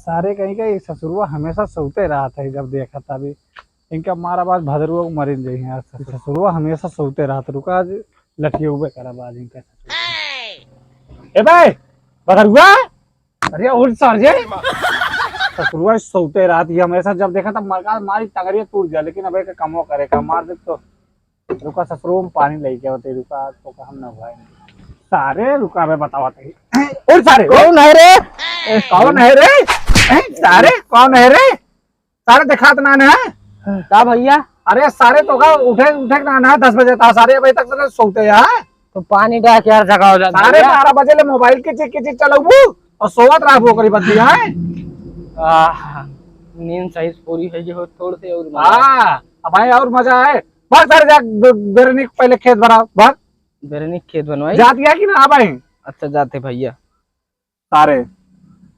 सारे कहीं का ससुरुआ हमेशा सोते रहा था जब देखा था अभी इनका मारा बाज भदरुआ को मरिन जाई है ससुरुआ हमेशा सोते रहा था रुका आज लठिए उबे करा बाज इनका ए भाई भदरुआ अरे उठ सर जे ससुरुआ सोते रहा थी हमेशा जब देखा था मरका मारी टंगरिया टूट गया लेकिन अब एक कमो करे का मार दे तो रुका ससुरुआ में पानी ले के होते रुका तो हम ना भाई सारे रुका मैं बतावा थे और सारे कौन है रे कौन है रे सारे कौन है रे सारे दिखात ना है क्या भैया? अरे सारे तो का उठे उठे ना है 10 बजे था सारे बजे तक से सोते हैं तो पानी डाल के यार जगह हो जाता सारे 12 बजे ले मोबाइल के चिक चलाऊ और सोवत रहा करी बद्दी है नींद सही पूरी है जो थोड़े से और हां अब भाई और मजा है भाग सारे जा बेरनी पहले खेत भरा भाग बेरनी खेत बनवाई जात गया कि ना भाई अच्छा जाते भैया सारे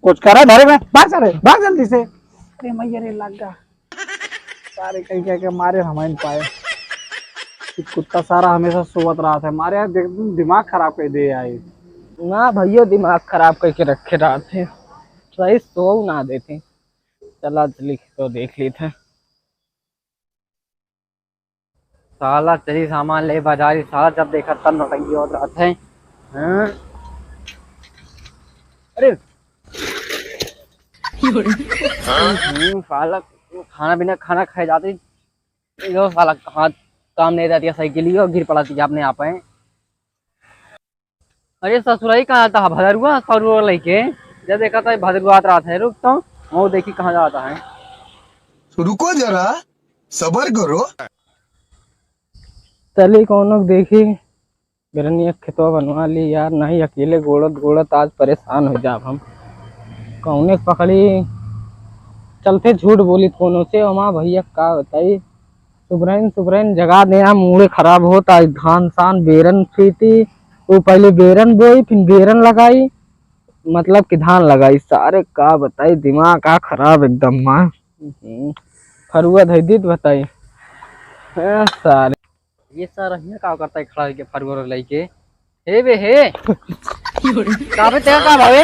कुछ करे धरे में भाग सारे भाग जल्दी से अरे मैया रे लग गया सारे कहीं कह के मारे हमें पाए कुत्ता सारा हमेशा सोवत रहा था मारे यार दिमाग खराब कर दे आई ना भैया दिमाग खराब करके रखे रहा थे सही सो ना देते चला लिख तो देख ली थे साला चली सामान ले बाजारी साला जब देखा तब नौटंकी होत रहा थे अरे साला खाना बिना खाना खाए जाते जो साला हाथ काम नहीं रहती सही के लिए और गिर पड़ा थी आपने आप अरे ससुराई कहाँ था भदरुआ ससुर लेके जब देखा था भदरुआ रहा था रुक तो वो देखी कहाँ जाता है रुको जरा सबर करो चली कौन देखी बिरनी खेतवा बनवा ली यार नहीं अकेले गोड़त गोड़त आज परेशान हो जाब हम कौने पकड़ी चलते झूठ बोली कोनो से माँ भैया का बताई सुबरन जगा देना मूड़े खराब होता धान सान बेरन खेती वो पहले बेरन बोई फिर बेरन लगाई मतलब कि धान लगाई सारे का बताई दिमाग का खराब एकदम माँ फरुआ धैदी बताई सारे ये सारा हिया का करता है खड़ा के फरुआ लेके हे बे हे का बे तेरा का भावे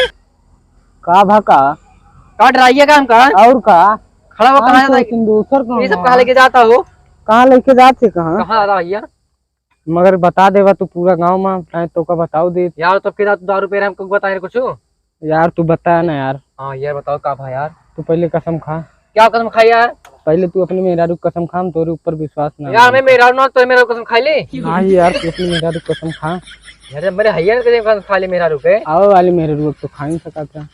का भाका का डराइए काम का और का खड़ा हो कहां जाता है दूसर को ये सब कहां लेके जाता हो कहां लेके जाते कहां आ रहा भैया मगर बता देवा तू पूरा गांव में तो का बताओ दे यार तो फिर तू दारू पे रहा हमको बताए कुछ यार तू बता ना यार हां यार बताओ का भाई यार तू पहले कसम खा क्या कसम खाई यार पहले तू अपने मेहरारू कसम खा तोरे ऊपर विश्वास ना यार मैं मेहरारू ना तो मेरा कसम खा ले हां यार तू अपने मेहरारू कसम खा यार मेरे हैया ने कसम खा ले मेहरारू पे आओ वाली मेहरारू तो खा नहीं सका था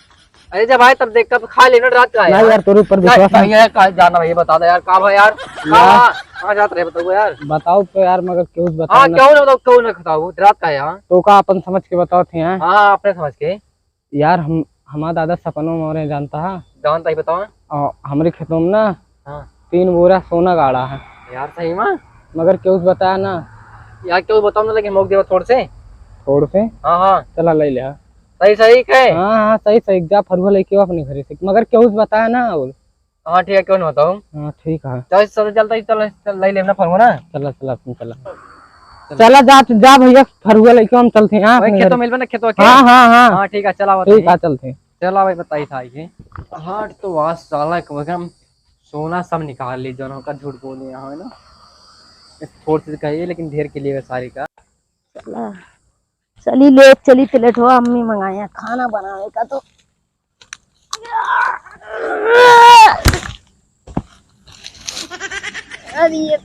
अरे जब आए तब देख कर खा लेना रात का है यार तोरे ऊपर विश्वास नहीं है का जाना भैया बता दे यार का भाई यार कहां जात रहे बताओ यार बताओ तो यार मगर क्यों बता हां क्यों ना बताओ क्यों ना बताओ रात का है हां तो का अपन समझ के बताओ थे हां अपने समझ के यार हम हमारा दादा सपनों में जानता है जानता ही बताओ हमारे खेतों में ना 3 बोरा सोना गाड़ा है यार सही में मगर क्यों बताया ना यार क्यों बताओ ना लेकिन मोक देवा थोड़ से हां चला ले ले सही सही है हां सही जा फरुआ लेके अपने घरे से मगर क्यों बताया ना और हां ठीक है क्यों ना बताओ हां ठीक है चल चलता चल ले लेना फरुआ ना चला जा भैया फरुआ लेके हम चलते हैं हां खेतों मिलबे ना खेतों के हां ठीक है चला ठीक है चलते चला भाई बताई था ये हां तो वाह साला एकदम सोना सब निकाल ली दोनों का झूठ बोले यहाँ है ना थोड़ी सी कहिए लेकिन ढेर के लिए सारी का चली लेट चली प्लेट हो अम्मी मंगाया खाना बनाने का तो अरे ये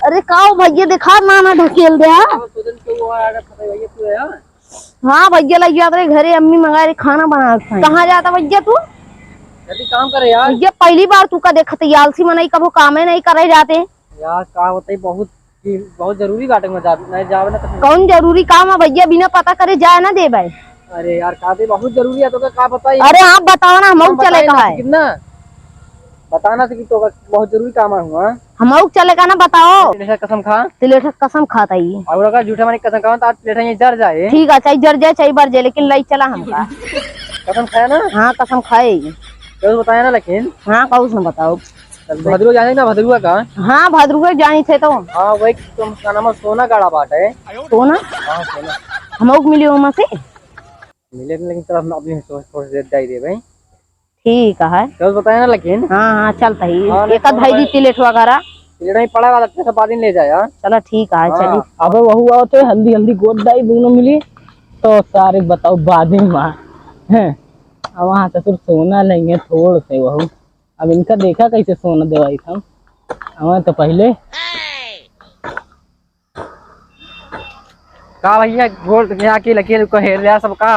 अरे काओ भैया देखा ना ढकेल दे हाँ भैया लग गया घरे अम्मी मंगा रही खाना बना कहाँ जाता भैया तू काम करे यार भैया पहली बार तू का देखा आलसी में नहीं कभी काम नहीं करे जाते यार का होता है बहुत जरूरी बाटे में जावे ना कौन जरूरी काम है भैया बिना पता करे जाए ना दे भाई अरे यार का बहुत जरूरी है तो का पता अरे आप बताओ ना हम चले कहा है कितना बताना कि तो बहुत जरूरी काम है हुआ। हम लोग चलेगा ना, बताओ। कसम खा तिलेठा कसम खाता ही। और अगर झूठा मानी कसम खाओ तो आज प्लेट ये जर जाए। ठीक है, चाहे जर जाए चाहे बर जाए, लेकिन लई चला हमका। कसम खाया ना? हाँ कसम खाए। तो बताया ना, लेकिन हाँ कहूँ न बताओ। भद्रुआ जाने ना, भद्रुआ का। हाँ भद्रुआ जानी थे तो। हाँ वही तुम का नाम सोना गाड़ा बाट है। सोना हाँ सोना हम लोग मिली वहाँ से। मिले लेकिन तरफ में अपनी सोच दे दे भाई। ठीक है। तो बताया ना, लेकिन हाँ हाँ चलता ही। हाँ, एक भाई दी तिलेट वगैरह नहीं पड़ा वाला सब बाद ले जाया। चलो ठीक है चलिए। अब वह आओ तो हल्दी हल्दी गोदाई दोनों मिली तो सारे बताओ बादी माँ है। अब वहाँ से सिर्फ सोना लेंगे थोड़ से वह। अब इनका देखा कैसे सोना देवाई था हमें तो पहले का भैया गोल्ड यहाँ की लकीर को हेर लिया सबका।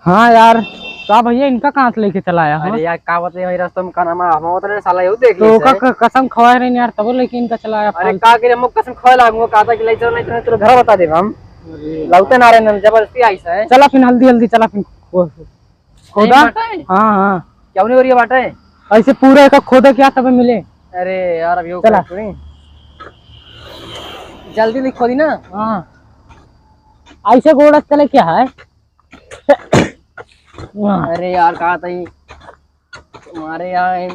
हाँ यार का भैया इनका कहाँ से लेके चलाया? अरे यार का बताइए भाई रास्ते में का नाम हम उतरे साला यू देख तो का कसम खवाए रहे यार तब लेके इनका चलाया। अरे का के हम कसम खवा लागू का था कि ले चलो नहीं तो घर बता दे हम लौटे ना रहे जबरदस्ती आई है। चला फिर हल्दी हल्दी चला फिर खोदा। हाँ हाँ क्या नहीं हो रही है बाटे ऐसे पूरे का खोदा क्या तब मिले। अरे यार अब यो चला जल्दी लिखो दी ना। हाँ ऐसे गोड़ा चले क्या है? अरे यार कहा था तुम्हारे यहाँ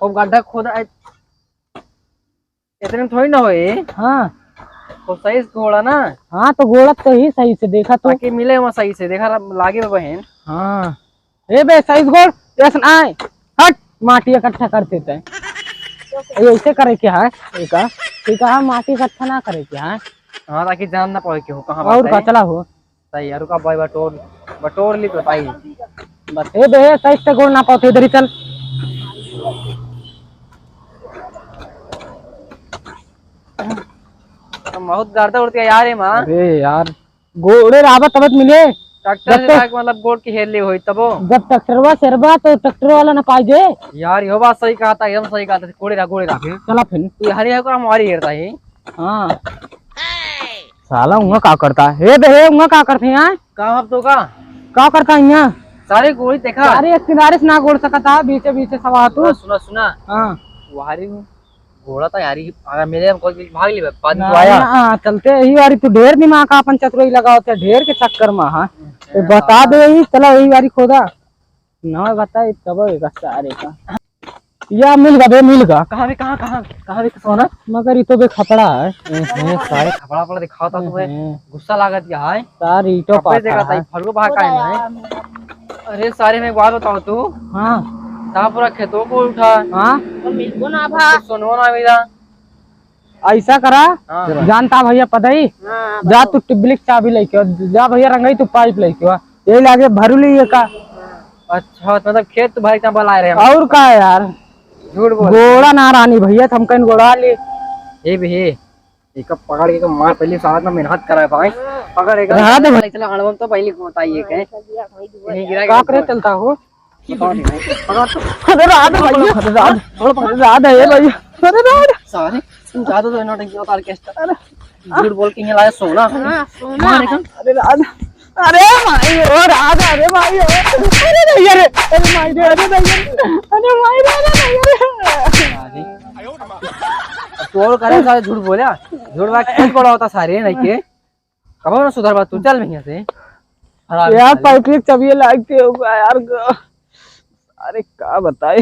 खूब गड्ढा खोदा इतने में थोड़ी ना होए। हाँ तो सही घोड़ा ना। हाँ तो घोड़ा तो ही सही से देखा तो ताकि मिले वहाँ सही से देखा लागे बहन। हाँ ए बे सही घोड़ जैसे आए हट माटी इकट्ठा करते थे ऐसे करे क्या है? ठीक है माटी इकट्ठा ना करे क्या है? हाँ ताकि जान ना पाए कि हो कहाँ और का चला हो सही यार का भाई बटोर ली तो भाई बस ए बे सही से गोल ना पाते इधर ही चल। बहुत गाड़ता उड़ती है यार माँ। अरे यार गोड़े राबत तबत मिले ट्रैक्टर से मतलब गोड़ की हेर ली हुई तब जब ट्रैक्टरवा सरबा तो ट्रैक्टर वाला ना पाए यार। यो बात सही कहा था एकदम सही कहा था। गोड़े रहा चला फिर तू हरी है को हमारी हेरता है। हाँ साला उंगा का करता है बे उंगा का करते हैं यार का अब तो का करता है यहाँ सारे गोली देखा। अरे एक किनारे से ना गोड़ सकता बीचे बीचे सवा तू सुना। हाँ वारी घोड़ा था यार अगर मेरे हम कोई भाग ली आया चलते यही वारी तू ढेर दिमाग का अपन चतुराई लगाओ ढेर के चक्कर में। हाँ बता दे यही चला यही वारी खोदा ना बता तब सारे का या मिलगा बे मिलगा कहाँ भी कहाँ भी सोना मगर ये तो बे खपड़ा है। सारे खपड़ा पड़ा दिखाओ था तुम्हें गुस्सा लागत क्या है सारी तो फड़को भाग का है। अरे सारे में एक बात बताओ तू। हाँ पूरा खेतों को उठा। हाँ मिलको ना भा सुनो ना मेरा ऐसा करा। जानता भैया पदई जा तू टिबलिक चाबी लेके जा भैया रंगई तू पाइप लेके यही लागे भरू ली का। अच्छा मतलब खेत भाई क्या बुला रहे हैं और का यार झूठ बोल गोड़ा ना रानी भैया हम कहीं गोड़ा ले ए भी एक पकड़ के मार पहले साथ में मेहनत करा भाई पकड़ एक चला अणवम तो पहले को बताइए कहीं गिरा का करे चलता हो अरे रात भैया रात है भैया अरे रात सारे तुम ज्यादा तो नोटिंग उतार के झूठ बोल के लाया सोना। अरे रात अरे भाई ओ रात अरे भाई अरे नहीं अरे अरे भाई अरे भाई अरे तोड़ करे सारे झूठ बोला झूठ बात खेत बड़ा होता सारे नहीं के कब ना सुधर बात तू चल भैया से यार पाइप चबिए लागते होगा यार। अरे क्या बताए।